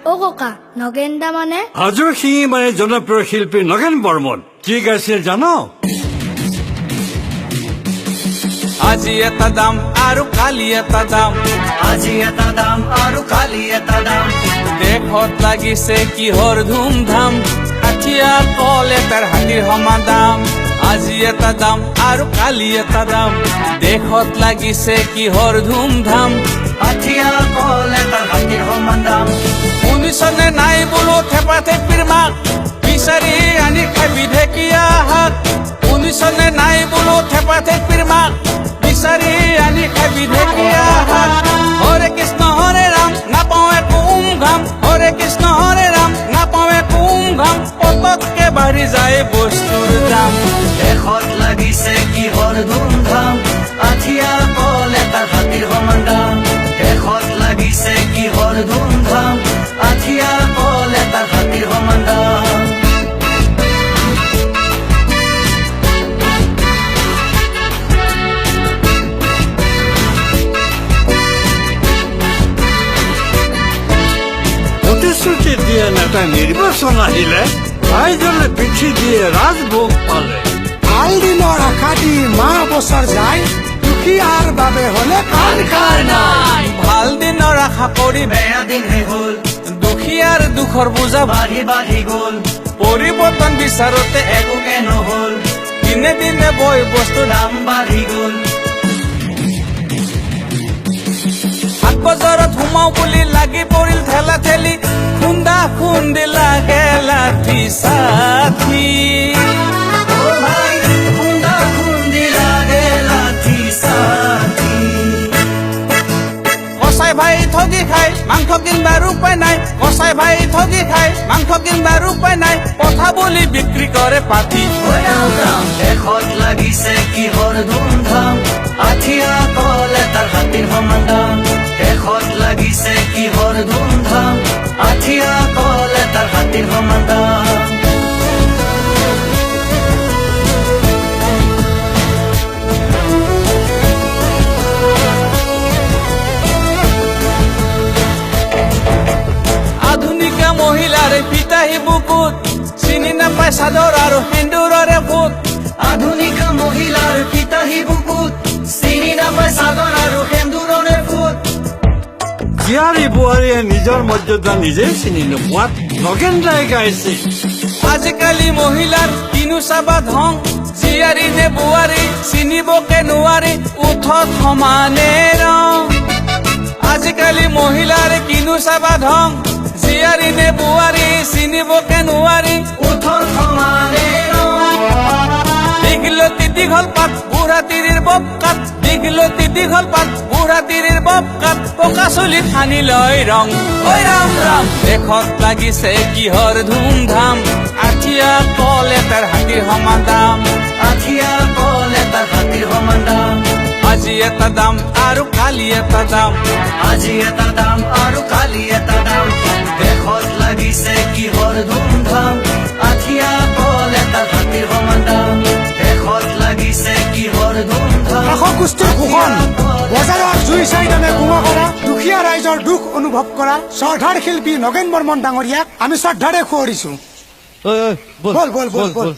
অ ককা নগেন দা মানে হাজোৰ সিঙি মানে জনপ্ৰিয় শিল্পী নগেন বৰ্মন কি গাইছিল জানো আজি এটা দাম আৰু কালি এটা দাম আজি এটা দাম আৰু কালি এটা দাম দেশত লাগিছে কিহৰ ধুমধাম আঠিয়া কল এটাৰ হাতীৰ সমান দাম আজি এটা দাম আৰু কালি এটা দাম দেশত লাগিছে কিহৰ ধুমধাম আঠিয়া কল এটাৰ হাতীৰ সমান দাম শুনিছনে নাই বোলো থেপা থেপিৰ মাক বিচাৰি আনি খাবি ঢেকীয়া শাক শুনিছনে নাই বোলো থেপা থেপিৰ মাক বিচাৰি আনি খাবি ঢেকীয়া শাক হৰে কৃষ্ণ হৰে ৰাম নাপাওঁ একো ঘাম হৰে কৃষ্ণ হৰে ৰাম নাপাওঁ একো ঘাম পতককে বাঢ়ি যায় বস্তুৰ দাম দেশত লাগিছে কিহৰ ধুমধাম আঠিয়া কল এটাৰ হাতীৰ সমান দাম দেশত লাগিছে কিহৰ ধুমধাম আঠিয়া কল এটাৰ হাতীৰ সমান দাম প্ৰতিশ্ৰুতি দিয়ে নেতাই নিৰ্বাচন আহিলে ৰাইজলে পিঠি দিয়ে ৰাজভোগ পালে ভাল দিনৰ আশা দি মাহ বছৰ যায় দুখীয়াৰ বাবে হলে কাণ কাৰ নাই ভাল দিনৰ আশা কৰি বেয়া দিনহে হ'ল দুখীয়াৰ দুখৰ বোজা বাঢ়ি বাঢ়ি গ'ল পৰিৱৰ্তন বিচাৰোতে একোকে নহ'ল দিনে দিনে বয় বস্তু দাম বাঢ়ি গ'ল হাট বজাৰত সোমাও বুলি লাগি পৰিল ঠেলা ঠেলি খুন্দা খুন্দি লাগে লাঠি চাঠি অ ভাই খুন্দা খুন্দি লাগে লাঠি চাঠি কচাই ভাই ঠগি খাই মাংস কিনবাৰ উপায় নাই কচাই ভাই ঠগি খাই মাংস কিনবাৰ উপায় নাই কথা বুলি বিক্ৰী কৰে পাঠি দেশত লাগিছে কিহৰ ধুমধাম আঠিয়া কল এটাৰ হাতীৰ সমান দাম দেশত লাগিছে কিহৰ ধুমধাম আঠিয়া কল এটাৰ হাতীৰ সমান দাম আধুনিকা মহিলাৰ পিতাহী বুকুত চিনি নাপায় চাদৰ আৰু সেন্দুৰৰে ফুট আধুনিকা মহিলাৰ পিতাহী বুকুত চিনি নাপায় চাদৰ আৰু সেন্দুৰৰে ফুট জীয়াৰী বোৱাৰীয়ে নিজৰ মৰ্যাদা নিজেই চিনি নোপোৱাত নগেন দাই গাইছিল আজিকালি মহিলাৰ কিনো চাবা ধং জীয়াৰী নে বোৱাৰী চিনিবকে নোৱাৰি উঠত সমানে ৰং আজিকালি মহিলাৰ কিনো চাবা ধং জীয়াৰী নে বোৱাৰী চিনিবকে নোৱাৰি উঠৰ সমানে দীঘলতি দীঘল পাত বুঢ়া তিৰিৰ ববকাত দীঘলতি দীঘল পাত বুঢ়া তিৰিৰ ববকাত পকা চুলিত সানি লয় ৰং ঐ ৰাম ৰাম দেশত লাগিছে কিহৰ ধুমধাম আঠিয়া কল এটাৰ হাতীৰ সমান দাম আঠিয়া কল এটাৰ হাতীৰ সমান দাম আজি এটা দাম আৰু কালি এটা দাম আজি এটা দাম আৰু কালি এটা দাম দেশত লাগিছে কিহৰ ধুমধাম আঠিয়া কল এটাৰ হাতীৰ সমান দাম দেশত লাগিছে কিহৰ ধুমধাম এশ কুস্তিৰ ভূষণ বজাৰৰ জুই চাই দামে বোমা কৰা দুখীয়া ৰাইজৰ দুখ অনুভৱ কৰা শ্ৰদ্ধাৰ শিল্পী নগেন বৰ্মন ডাঙৰীয়াক আমি শ্ৰদ্ধাৰে সুঁৱৰিছো বল বল বল বল